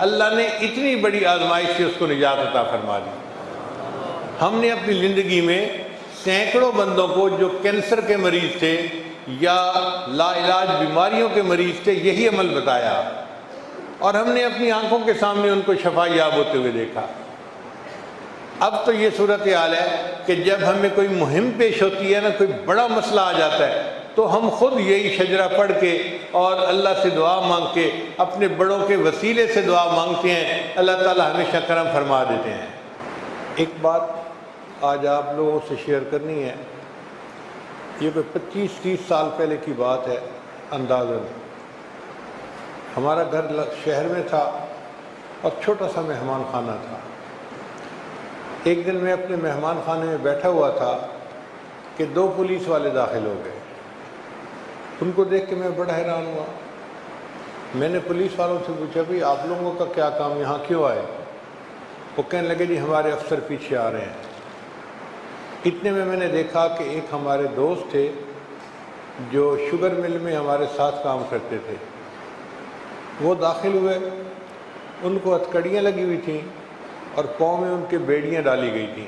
اللہ نے اتنی بڑی آزمائش سے اس کو نجات عطا فرما دی۔ ہم نے اپنی زندگی میں سینکڑوں بندوں کو جو کینسر کے مریض تھے یا لا علاج بیماریوں کے مریض تھے یہی عمل بتایا، اور ہم نے اپنی آنکھوں کے سامنے ان کو شفا یاب ہوتے ہوئے دیکھا۔ اب تو یہ صورتحال ہے کہ جب ہمیں کوئی مہم پیش ہوتی ہے نا، کوئی بڑا مسئلہ آ جاتا ہے، تو ہم خود یہی شجرہ پڑھ کے اور اللہ سے دعا مانگ کے اپنے بڑوں کے وسیلے سے دعا مانگتے ہیں، اللہ تعالیٰ ہمیشہ کرم فرما دیتے ہیں۔ ایک بات آج آپ لوگوں سے شیئر کرنی ہے، یہ کوئی 25-30 سال پہلے کی بات ہے اندازاً۔ ہمارا گھر شہر میں تھا اور چھوٹا سا مہمان خانہ تھا۔ ایک دن میں اپنے مہمان خانے میں بیٹھا ہوا تھا کہ 2 پولیس والے داخل ہو گئے۔ ان کو دیکھ کے میں بڑا حیران ہوا۔ میں نے پولیس والوں سے پوچھا بھئی آپ لوگوں کا کیا کام، یہاں کیوں آئے؟ وہ کہنے لگے جی ہمارے افسر پیچھے آ رہے ہیں۔ اتنے میں نے دیکھا کہ ایک ہمارے دوست تھے جو شوگر مل میں ہمارے ساتھ کام کرتے تھے، وہ داخل ہوئے۔ ان کو ہتھکڑیاں لگی ہوئی تھیں اور پاؤں میں ان کے بیڑیاں ڈالی گئی تھیں،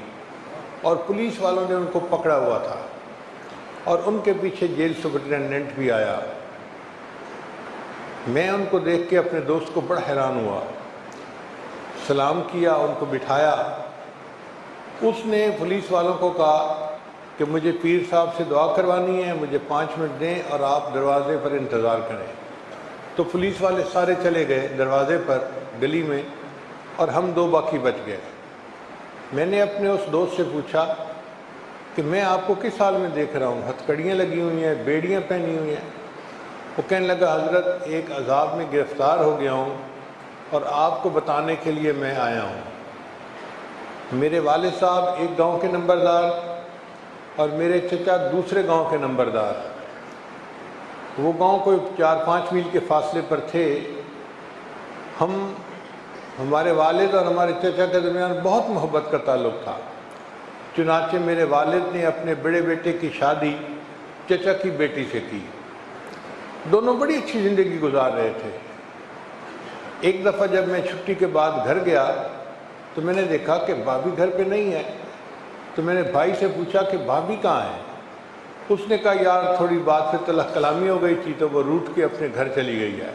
اور پولیس والوں نے ان کو پکڑا ہوا تھا، اور ان کے پیچھے جیل سپرنٹینڈنٹ بھی آیا۔ میں ان کو دیکھ کے اپنے دوست کو بڑا حیران ہوا، سلام کیا، ان کو بٹھایا۔ اس نے پولیس والوں کو کہا کہ مجھے پیر صاحب سے دعا کروانی ہے، مجھے 5 منٹ دیں اور آپ دروازے پر انتظار کریں۔ تو پولیس والے سارے چلے گئے دروازے پر گلی میں، اور ہم 2 باقی بچ گئے۔ میں نے اپنے اس دوست سے پوچھا کہ میں آپ کو کس حال میں دیکھ رہا ہوں، ہتھکڑیاں لگی ہوئی ہیں، بیڑیاں پہنی ہوئی ہیں؟ وہ کہنے لگا حضرت ایک عذاب میں گرفتار ہو گیا ہوں اور آپ کو بتانے کے لیے میں آیا ہوں۔ میرے والد صاحب ایک گاؤں کے نمبردار اور میرے چچا دوسرے گاؤں کے نمبردار، وہ گاؤں کوئی 4-5 میل کے فاصلے پر تھے۔ ہمارے والد اور ہمارے چچا کے درمیان بہت محبت کا تعلق تھا، چنانچہ میرے والد نے اپنے بڑے بیٹے کی شادی چچا کی بیٹی سے کی۔ دونوں بڑی اچھی زندگی گزار رہے تھے۔ ایک دفعہ جب میں چھٹی کے بعد گھر گیا تو میں نے دیکھا کہ بھابھی گھر پہ نہیں ہے، تو میں نے بھائی سے پوچھا کہ بھابھی کہاں ہے؟ اس نے کہا یار تھوڑی بات سے تلخ کلامی ہو گئی تھی تو وہ روٹ کے اپنے گھر چلی گئی ہے۔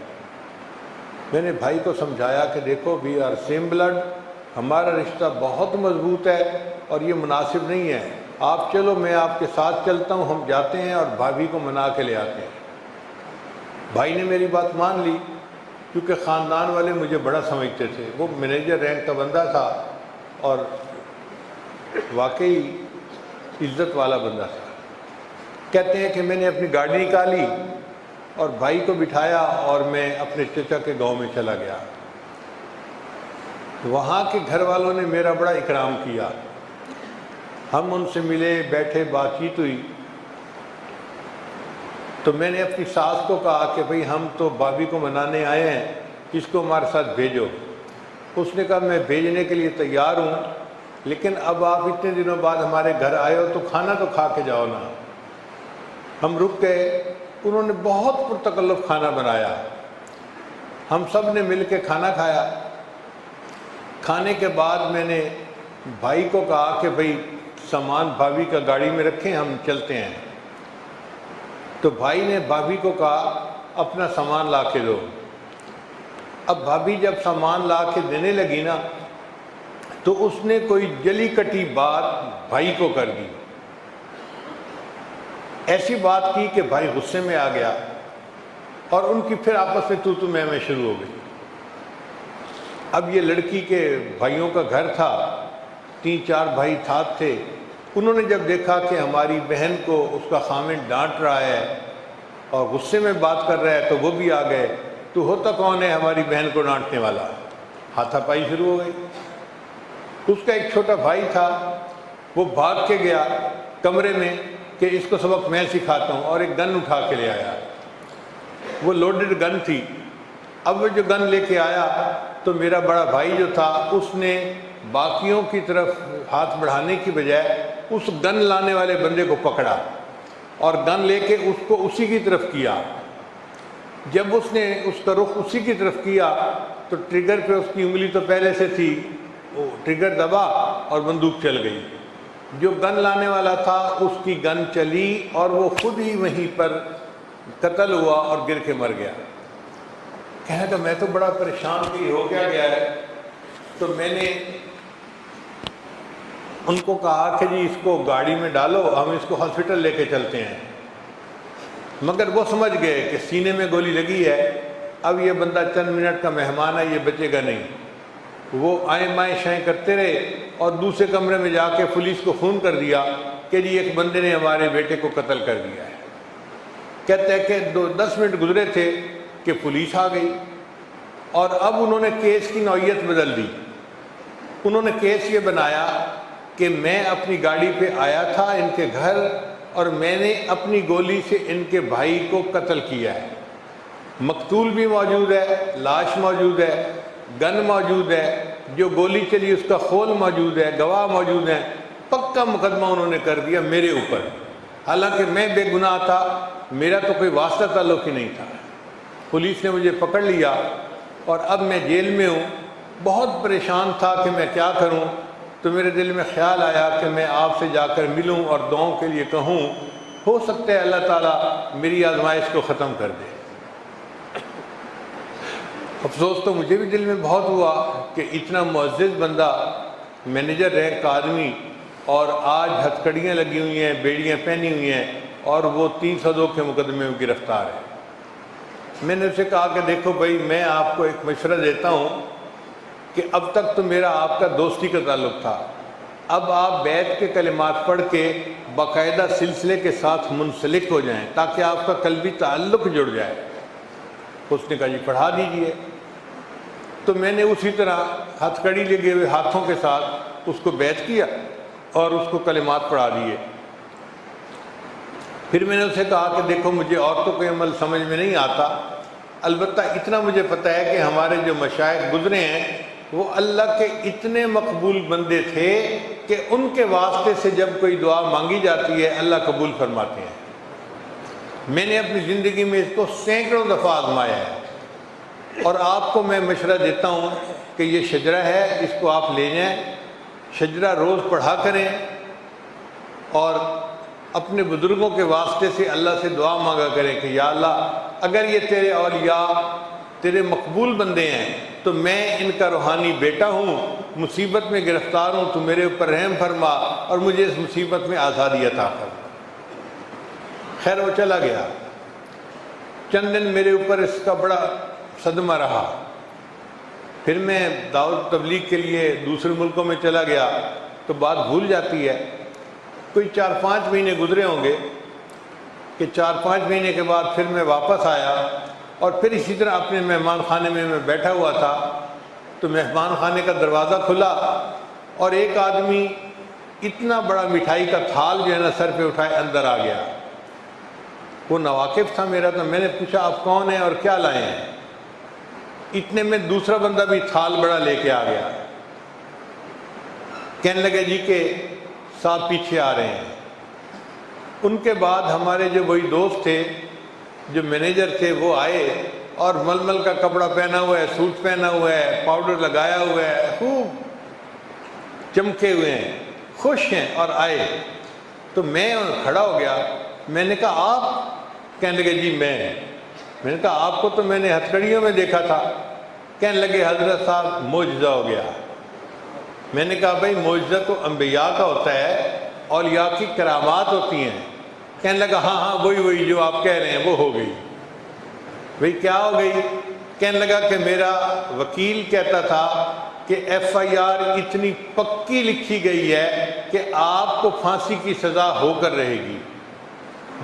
میں نے بھائی کو سمجھایا کہ دیکھو وی آر سیم بلڈ، ہمارا رشتہ بہت مضبوط ہے اور یہ مناسب نہیں ہے، آپ چلو میں آپ کے ساتھ چلتا ہوں، ہم جاتے ہیں اور بھابھی کو منا کے لے آتے ہیں۔ بھائی نے میری بات مان لی، کیونکہ خاندان والے مجھے بڑا سمجھتے تھے، وہ مینیجر رینک کا بندہ تھا اور واقعی عزت والا بندہ تھا۔ کہتے ہیں کہ میں نے اپنی گاڑی نکالی اور بھائی کو بٹھایا اور میں اپنے چچا کے گاؤں میں چلا گیا۔ وہاں کے گھر والوں نے میرا بڑا اکرام کیا، ہم ان سے ملے، بیٹھے، بات چیت ہوئی۔ تو میں نے اپنی ساس کو کہا کہ بھئی ہم تو بھابھی کو منانے آئے ہیں، اس کو ہمارے ساتھ بھیجو۔ اس نے کہا میں بھیجنے کے لیے تیار ہوں، لیکن اب آپ اتنے دنوں بعد ہمارے گھر آئے ہو تو کھانا تو کھا کے جاؤ نا۔ ہم رک گئے، انہوں نے بہت پرتکلف کھانا بنایا، ہم سب نے مل کے کھانا کھایا۔ کھانے کے بعد میں نے بھائی کو کہا کہ بھئی سامان بھابھی کا گاڑی میں رکھیں، ہم چلتے ہیں۔ تو بھائی نے بھابھی کو کہا اپنا سامان لا کے دو۔ اب بھابھی جب سامان لا کے دینے لگی نا تو اس نے کوئی جلی کٹی بات بھائی کو کر دی، ایسی بات کی کہ بھائی غصے میں آ گیا اور ان کی پھر آپس میں تو میں شروع ہو گئی۔ اب یہ لڑکی کے بھائیوں کا گھر تھا، 3-4 بھائی ساتھ تھے، انہوں نے جب دیکھا کہ ہماری بہن کو اس کا خامن ڈانٹ رہا ہے اور غصے میں بات کر رہا ہے تو وہ بھی آ گئے، تو ہوتا کون ہے ہماری بہن کو ڈانٹنے والا؟ ہاتھا پائی شروع ہو گئی۔ اس کا ایک چھوٹا بھائی تھا، وہ بھاگ کے گیا کمرے میں کہ اس کو سبق میں سکھاتا ہوں، اور ایک گن اٹھا کے لے آیا، وہ لوڈڈ گن تھی۔ اب وہ جو گن لے کے آیا تو میرا بڑا بھائی جو تھا اس نے باقیوں کی طرف ہاتھ بڑھانے کی بجائے اس گن لانے والے بندے کو پکڑا اور گن لے کے اس کو اسی کی طرف کیا۔ جب اس نے اس کا رخ اسی کی طرف کیا تو ٹریگر پہ اس کی انگلی تو پہلے سے تھی، وہ ٹریگر دبا اور بندوق چل گئی۔ جو گن لانے والا تھا اس کی گن چلی اور وہ خود ہی وہیں پر قتل ہوا اور گر کے مر گیا۔ کہنے کہ میں تو بڑا پریشان کہ ہو کیا گیا ہے۔ تو میں نے ان کو کہا کہ جی اس کو گاڑی میں ڈالو، ہم اس کو ہاسپٹل لے کے چلتے ہیں۔ مگر وہ سمجھ گئے کہ سینے میں گولی لگی ہے، اب یہ بندہ چند منٹ کا مہمان ہے، یہ بچے گا نہیں۔ وہ آئیں بائیں شائیں کرتے رہے اور دوسرے کمرے میں جا کے پولیس کو فون کر دیا کہ جی ایک بندے نے ہمارے بیٹے کو قتل کر دیا ہے۔ کہتے ہیں کہ 10 منٹ گزرے تھے کہ پولیس آ گئی اور اب انہوں نے کیس کی نوعیت بدل دی۔ انہوں نے کیس یہ بنایا کہ میں اپنی گاڑی پہ آیا تھا ان کے گھر اور میں نے اپنی گولی سے ان کے بھائی کو قتل کیا ہے۔ مقتول بھی موجود ہے، لاش موجود ہے، گن موجود ہے، جو گولی چلی اس کا خول موجود ہے، گواہ موجود ہیں۔ پکا مقدمہ انہوں نے کر دیا میرے اوپر، حالانکہ میں بے گناہ تھا، میرا تو کوئی واسطہ تعلق ہی نہیں تھا۔ پولیس نے مجھے پکڑ لیا اور اب میں جیل میں ہوں۔ بہت پریشان تھا کہ میں کیا کروں، تو میرے دل میں خیال آیا کہ میں آپ سے جا کر ملوں اور دعاؤں کے لیے کہوں، ہو سکتا ہے اللہ تعالیٰ میری آزمائش کو ختم کر دے۔ افسوس تو مجھے بھی دل میں بہت ہوا کہ اتنا معزز بندہ، مینیجر رینک کا آدمی، اور آج ہتھکڑیاں لگی ہوئی ہیں، بیڑیاں پہنی ہوئی ہیں اور وہ 302 کے مقدمے میں گرفتار ہے۔ میں نے اسے کہا کہ دیکھو بھائی، میں آپ کو ایک مشورہ دیتا ہوں کہ اب تک تو میرا آپ کا دوستی کا تعلق تھا، اب آپ بیعت کے کلمات پڑھ کے باقاعدہ سلسلے کے ساتھ منسلک ہو جائیں تاکہ آپ کا قلبی تعلق جڑ جائے۔ اس نے کہا جی پڑھا دیجئے۔ تو میں نے اسی طرح ہتھ کڑی لگے ہوئے ہاتھوں کے ساتھ اس کو بیعت کیا اور اس کو کلمات پڑھا دیے۔ پھر میں نے اسے کہا کہ دیکھو مجھے اور تو کوئی عمل سمجھ میں نہیں آتا، البتہ اتنا مجھے پتہ ہے کہ ہمارے جو مشائخ گزرے ہیں وہ اللہ کے اتنے مقبول بندے تھے کہ ان کے واسطے سے جب کوئی دعا مانگی جاتی ہے اللہ قبول فرماتے ہیں۔ میں نے اپنی زندگی میں اس کو سینکڑوں دفعہ آزمایا ہے اور آپ کو میں مشورہ دیتا ہوں کہ یہ شجرہ ہے، اس کو آپ لے جائیں، شجرہ روز پڑھا کریں اور اپنے بزرگوں کے واسطے سے اللہ سے دعا مانگا کریں کہ یا اللہ اگر یہ تیرے اولیاء تیرے مقبول بندے ہیں تو میں ان کا روحانی بیٹا ہوں، مصیبت میں گرفتار ہوں تو میرے اوپر رحم فرما اور مجھے اس مصیبت میں آزادی عطا فرما۔ خیر وہ چلا گیا۔ چند دن میرے اوپر اس کا بڑا صدمہ رہا۔ پھر میں دعوت تبلیغ کے لیے دوسرے ملکوں میں چلا گیا تو بات بھول جاتی ہے۔ کوئی 4-5 مہینے گزرے ہوں گے کہ 4-5 مہینے کے بعد پھر میں واپس آیا اور پھر اسی طرح اپنے مہمان خانے میں بیٹھا ہوا تھا تو مہمان خانے کا دروازہ کھلا اور ایک آدمی اتنا بڑا مٹھائی کا تھال جو ہے نا سر پہ اٹھائے اندر آ گیا۔ وہ ناواقف تھا میرا، تو میں نے پوچھا آپ کون ہیں اور کیا لائے ہیں؟ اتنے میں دوسرا بندہ بھی تھال بڑا لے کے آ گیا۔ کہنے لگے جی کہ صاحب پیچھے آ رہے ہیں۔ ان کے بعد ہمارے جو وہی دوست تھے جو مینیجر تھے وہ آئے اور ململ کا کپڑا پہنا ہوا ہے، سوٹ پہنا ہوا ہے، پاؤڈر لگایا ہوا ہے، خوب چمکے ہوئے ہیں، خوش ہیں اور آئے۔ تو میں کھڑا ہو گیا، میں نے کہا آپ؟ کہنے لگے جی میں نے کہا آپ کو تو میں نے ہتھکڑیوں میں دیکھا تھا۔ کہنے لگے حضرت صاحب معجزہ ہو گیا۔ میں نے کہا بھائی معجزہ تو انبیاء کا ہوتا ہے، اولیاء کی کرامات ہوتی ہیں۔ کہنے لگا ہاں وہی جو آپ کہہ رہے ہیں وہ ہو گئی۔ بھئی کیا ہو گئی؟ کہنے لگا کہ میرا وکیل کہتا تھا کہ FIR اتنی پکی لکھی گئی ہے کہ آپ کو پھانسی کی سزا ہو کر رہے گی۔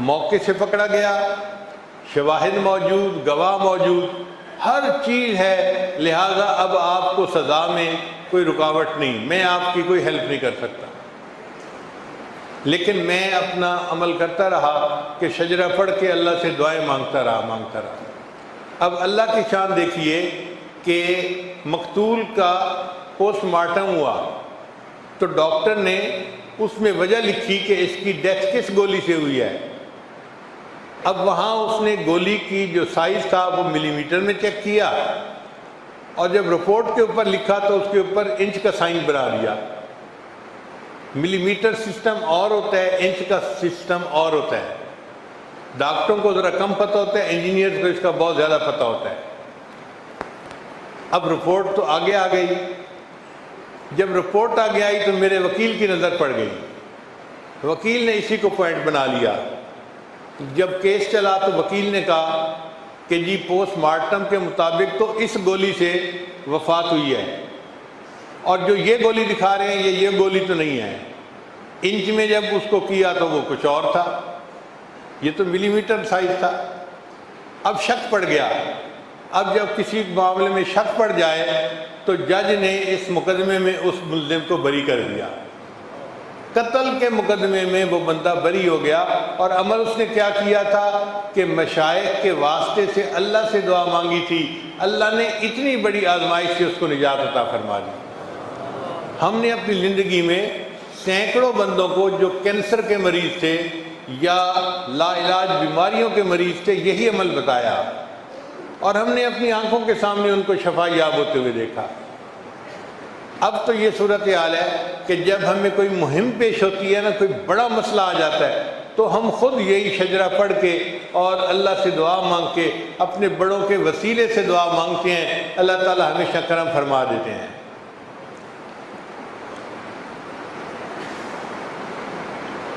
موقع سے پکڑا گیا، شواہد موجود، گواہ موجود، ہر چیز ہے، لہذا اب آپ کو سزا میں کوئی رکاوٹ نہیں، میں آپ کی کوئی ہیلپ نہیں کر سکتا۔ لیکن میں اپنا عمل کرتا رہا کہ شجرہ پڑھ کے اللہ سے دعائیں مانگتا رہا۔ اب اللہ کی شان دیکھیے کہ مقتول کا پوسٹ مارٹم ہوا تو ڈاکٹر نے اس میں وجہ لکھی کہ اس کی ڈیتھ کس گولی سے ہوئی ہے۔ اب وہاں اس نے گولی کی جو سائز تھا وہ ملی میٹر میں چیک کیا اور جب رپورٹ کے اوپر لکھا تو اس کے اوپر انچ کا سائن بنا دیا۔ ملی میٹر سسٹم اور ہوتا ہے، انچ کا سسٹم اور ہوتا ہے۔ ڈاکٹروں کو ذرا کم پتہ ہوتا ہے، انجینئر کو اس کا بہت زیادہ پتہ ہوتا ہے۔ اب رپورٹ تو آگے آ گئی، جب رپورٹ آگے آئی تو میرے وکیل کی نظر پڑ گئی، وکیل نے اسی کو پوائنٹ بنا لیا۔ جب کیس چلا تو وکیل نے کہا کہ جی پوسٹ مارٹم کے مطابق تو اس گولی سے وفات ہوئی ہے، اور جو یہ گولی دکھا رہے ہیں یہ گولی تو نہیں ہے، انچ میں جب اس کو کیا تو وہ کچھ اور تھا، یہ تو ملی میٹر سائز تھا۔ اب شک پڑ گیا۔ اب جب کسی معاملے میں شک پڑ جائے تو جج نے اس مقدمے میں اس ملزم کو بری کر دیا۔ قتل کے مقدمے میں وہ بندہ بری ہو گیا، اور عمل اس نے کیا کیا تھا کہ مشائخ کے واسطے سے اللہ سے دعا مانگی تھی، اللہ نے اتنی بڑی آزمائش سے اس کو نجات عطا فرما دی۔ ہم نے اپنی زندگی میں سینکڑوں بندوں کو جو کینسر کے مریض تھے یا لا علاج بیماریوں کے مریض تھے یہی عمل بتایا، اور ہم نے اپنی آنکھوں کے سامنے ان کو شفا یاب ہوتے ہوئے دیکھا۔ اب تو یہ صورتحال ہے کہ جب ہمیں کوئی مہم پیش ہوتی ہے نا، کوئی بڑا مسئلہ آ جاتا ہے، تو ہم خود یہی شجرہ پڑھ کے اور اللہ سے دعا مانگ کے اپنے بڑوں کے وسیلے سے دعا مانگتے ہیں، اللہ تعالیٰ ہمیشہ کرم فرما دیتے ہیں۔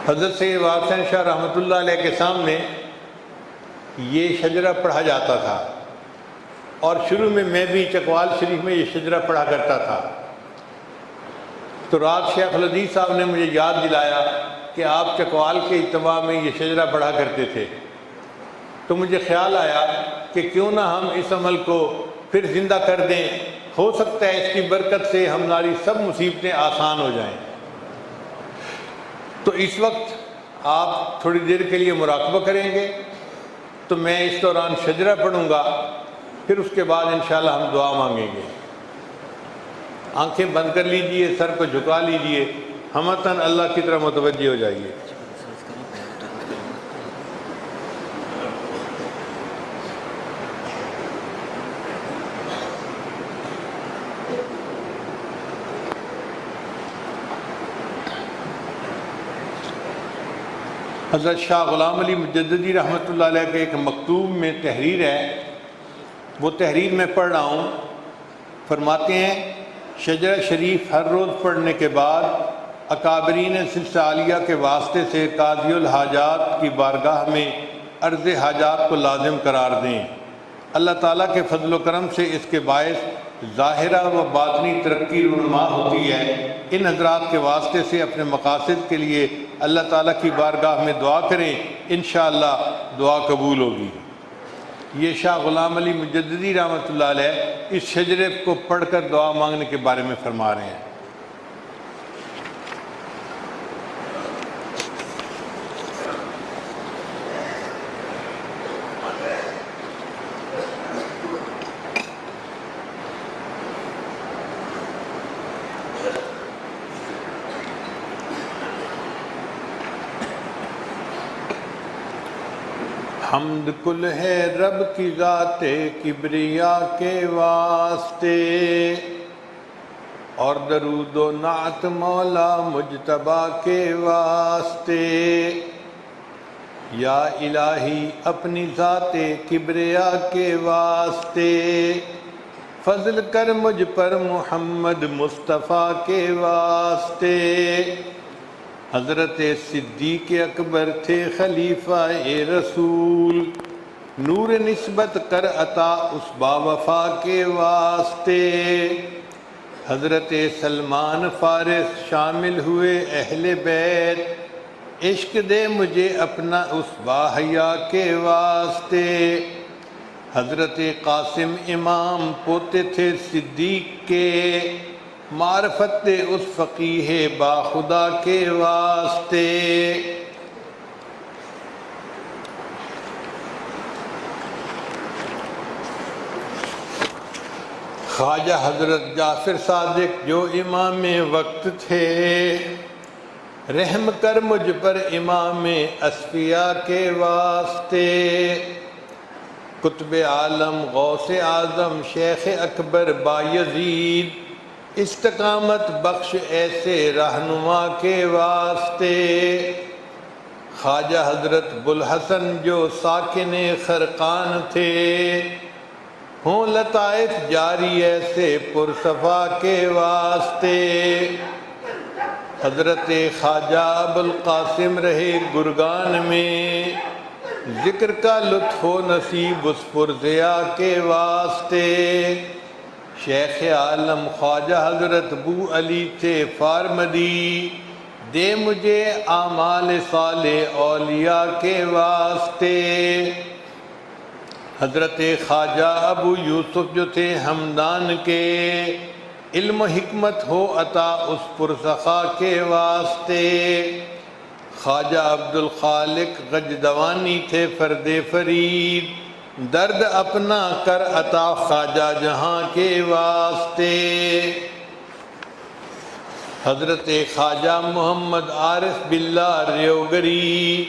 حضرت سید حسین شاہ رحمۃ اللہ علیہ کے سامنے یہ شجرہ پڑھا جاتا تھا، اور شروع میں میں بھی چکوال شریف میں یہ شجرہ پڑھا کرتا تھا۔ تو رات شیخ الحدیث صاحب نے مجھے یاد دلایا کہ آپ چکوال کے اجتماع میں یہ شجرہ پڑھا کرتے تھے، تو مجھے خیال آیا کہ کیوں نہ ہم اس عمل کو پھر زندہ کر دیں، ہو سکتا ہے اس کی برکت سے ہماری سب مصیبتیں آسان ہو جائیں۔ تو اس وقت آپ تھوڑی دیر کے لیے مراقبہ کریں گے، تو میں اس دوران شجرہ پڑھوں گا، پھر اس کے بعد انشاءاللہ ہم دعا مانگیں گے۔ آنکھیں بند کر لیجئے، سر کو جھکا لیجئے، ہمتاً اللہ کی طرف متوجہ ہو جائیے۔ حضرت شاہ غلام علی مجددی رحمۃ اللہ علیہ کے ایک مکتوب میں تحریر ہے، وہ تحریر میں پڑھ رہا ہوں۔ فرماتے ہیں شجرہ شریف ہر روز پڑھنے کے بعد اکابرین سلسلہ عالیہ کے واسطے سے قاضی الحاجات کی بارگاہ میں عرض حاجات کو لازم قرار دیں۔ اللہ تعالیٰ کے فضل و کرم سے اس کے باعث ظاہرہ و باطنی ترقی رونما ہوتی ہے۔ ان حضرات کے واسطے سے اپنے مقاصد کے لیے اللہ تعالیٰ کی بارگاہ میں دعا کریں، انشاءاللہ دعا قبول ہوگی۔ یہ شاہ غلام علی مجددی رحمۃ اللہ علیہ اس شجرے کو پڑھ کر دعا مانگنے کے بارے میں فرما رہے ہیں۔ حمد کل ہے رب کی ذات کبریا کے واسطے، اور درود و نعت مولا مجتبی کے واسطے۔ یا الہی اپنی ذات کبریا کے واسطے فضل کر مجھ پر محمد مصطفیٰ کے واسطے۔ حضرت صدیق اکبر تھے خلیفہ رسول، نور نسبت کر عطا اس باوفا کے واسطے۔ حضرت سلمان فارس شامل ہوئے اہل بیت، عشق دے مجھے اپنا اس باحیا کے واسطے۔ حضرت قاسم امام پوتے تھے صدیق کے، معرفت دے اس فقیہ با خدا کے واسطے۔ خواجہ حضرت جعفر صادق جو امام وقت تھے، رحم کر مجھ پر امام اصفیاء کے واسطے۔ قطب عالم غوث اعظم شیخ اکبر بایزید استقامت بخش ایسے رہنما کے واسطے، خواجہ حضرت بوالحسن جو ساکن خرقان تھے، ہوں لطائف جاری ایسے پرصفا کے واسطے، حضرت خواجہ ابوالقاسم رہے گرگان میں، ذکر کا لطف و نصیب اس پرضیا کے واسطے، شیخ عالم خواجہ حضرت بو علی تھے فارمدی، دے مجھے اعمال صالح اولیاء کے واسطے، حضرت خواجہ ابو یوسف جو تھے ہمدان کے، علم و حکمت ہو عطا اس پرسخا کے واسطے، خواجہ عبدالخالق غجدوانی تھے فرد فرید، درد اپنا کر عطا خواجہ جہاں کے واسطے، حضرت خواجہ محمد عارف باللہ ریوگری،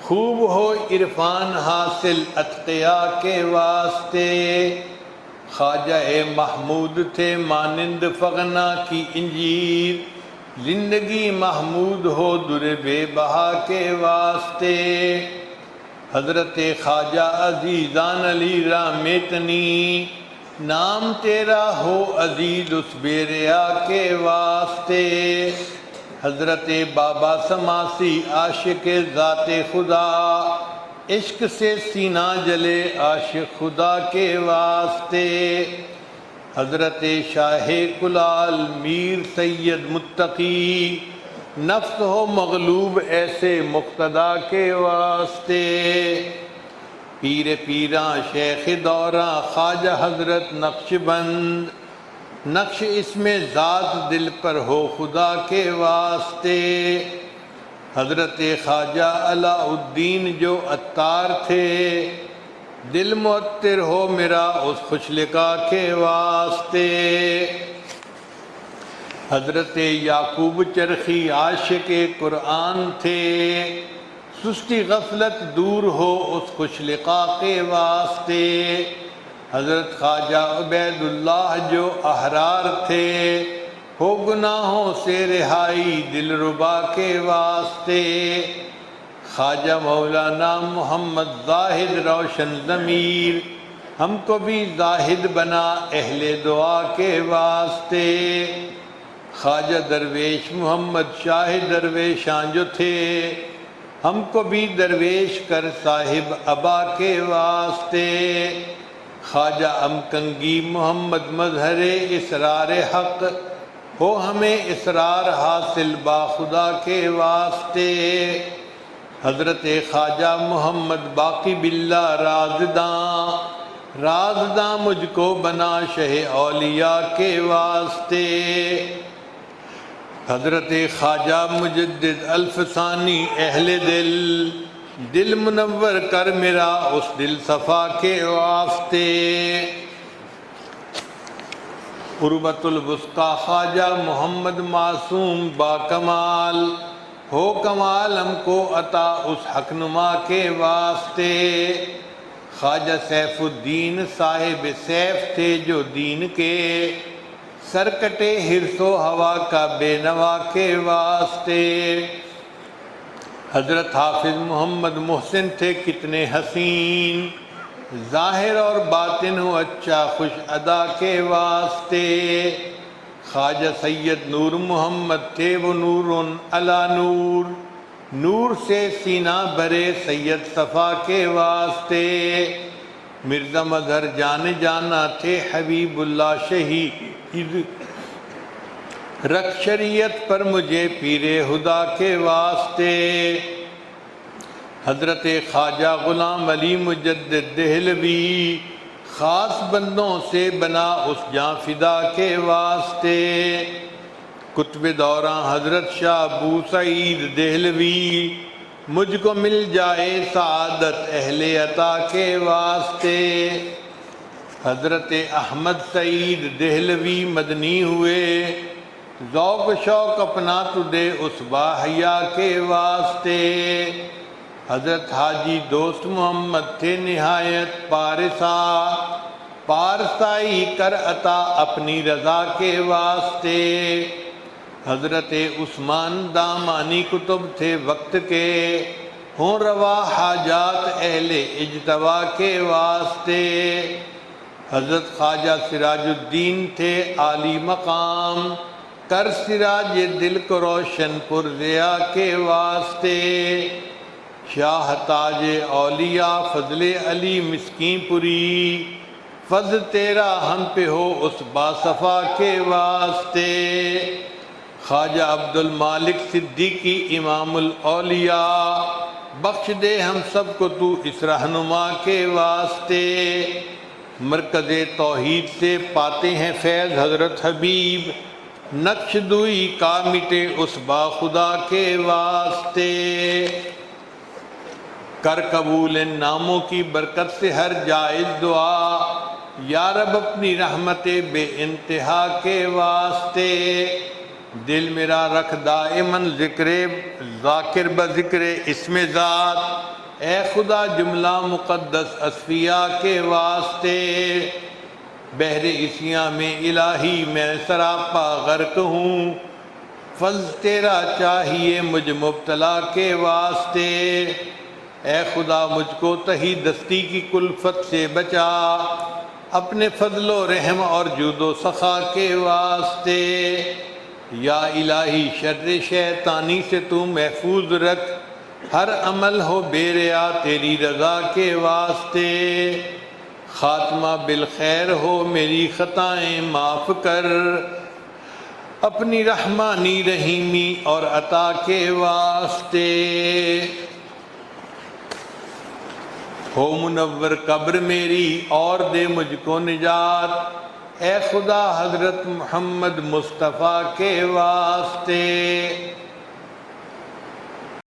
خوب ہو عرفان حاصل اتقیاء کے واسطے، خواجہ محمود تھے مانند فغنا کی انجیر، زندگی محمود ہو در بے بہا کے واسطے، حضرت خواجہ عزیزان علی رامیتنی، نام تیرا ہو عزیز اس بے ریا کے واسطے، حضرت بابا سماسی عاشق ذات خدا، عشق سے سینہ جلے عاشق خدا کے واسطے، حضرت شاہ کلال میر سید متقی، نفس ہو مغلوب ایسے مقتدا کے واسطے، پیر پیراں شیخ دوراں خواجہ حضرت نقش بند، نقش اس میں ذات دل پر ہو خدا کے واسطے، حضرت خواجہ علاء الدین جو عطار تھے، دل معطر ہو میرا اس خوش لقا کے واسطے، حضرت یعقوب چرخی عاشق قرآن تھے، سستی غفلت دور ہو اس خوش لقا کے واسطے، حضرت خواجہ عبید اللہ جو احرار تھے، ہو گناہوں سے رہائی دل ربا کے واسطے، خواجہ مولانا محمد زاہد روشن ضمیر، ہم کو بھی زاہد بنا اہل دعا کے واسطے، خواجہ درویش محمد شاہ درویشاں جو تھے، ہم کو بھی درویش کر صاحب ابا کے واسطے، خواجہ امکنگی محمد مظہر اسرار حق، ہو ہمیں اسرار حاصل با خدا کے واسطے، حضرت خواجہ محمد باقی باللہ رازداں، رازداں مجھ کو بنا شہ اولیاء کے واسطے، حضرت خواجہ مجدد الفسانی اہل دل، دل منور کر میرا اس دل صفا کے واسطے، قربت الوسطی خواجہ محمد معصوم با کمال، ہو کمال ہم کو عطا اس حق نما کے واسطے، خواجہ سیف الدین صاحب سیف تھے جو دین کے، سر کٹے حرص و ہوا کا بے نوا کے واسطے، حضرت حافظ محمد محسن تھے کتنے حسین، ظاہر اور باطن ہو اچھا خوش ادا کے واسطے، خواجہ سید نور محمد تھے وہ نور علی نور، نور سے سینہ بھرے سید صفا کے واسطے، مرزا مظہر جان جانا تھے حبیب اللہ شہید، رکھ شریعت پر مجھے پیر خدا کے واسطے، حضرت خواجہ غلام علی مجدد دہلوی، خاص بندوں سے بنا اس جاں فدا کے واسطے، قطب دوراں حضرت شاہ ابو سعید دہلوی، مجھ کو مل جائے سعادت اہل عطا کے واسطے، حضرت احمد سعید دہلوی مدنی ہوئے، ذوق شوق اپنا تو دے اس باحیا کے واسطے، حضرت حاجی دوست محمد تھے نہایت پارسا، پارسائی کر عطا اپنی رضا کے واسطے۔ حضرت عثمان دامانی کتب تھے وقت کے، ہوں روا حاجات اہل اجتبا کے واسطے۔ حضرت خواجہ سراج الدین تھے عالی مقام، کر سراج دل کو روشن پر ضیاء کے واسطے۔ شاہ تاج اولیاء فضل علی مسکین پوری، فضل تیرا ہم پہ ہو اس باصفا کے واسطے۔ خواجہ عبد المالک صدیقی امام الاولیاء، بخش دے ہم سب کو تو اس رہنما کے واسطے۔ مرکز توحید سے پاتے ہیں فیض حضرت حبیب، نقش دوئی کا مٹے اس با خدا کے واسطے۔ کر قبول ان ناموں کی برکت سے ہر جائز دعا، یا رب اپنی رحمت بے انتہا کے واسطے۔ دل میرا رکھ دائماً ذکر ذاکر بذکر اسم ذات، اے خدا جملہ مقدس اصفیاء کے واسطے۔ بحر عصیاں میں الہی میں سراپا غرق ہوں، فضل تیرا چاہیے مجھ مبتلا کے واسطے۔ اے خدا مجھ کو تہی دستی کی کلفت سے بچا، اپنے فضل و رحم اور جود و سخا کے واسطے۔ یا الہی شر شیطانی سے تو محفوظ رکھ، ہر عمل ہو بے ریا تیری رضا کے واسطے۔ خاتمہ بالخیر ہو میری خطائیں معاف کر، اپنی رحمانی رحیمی اور عطا کے واسطے۔ ہو منور قبر میری اور دے مجھ کو نجات، اے خدا حضرت محمد مصطفیٰ کے واسطے۔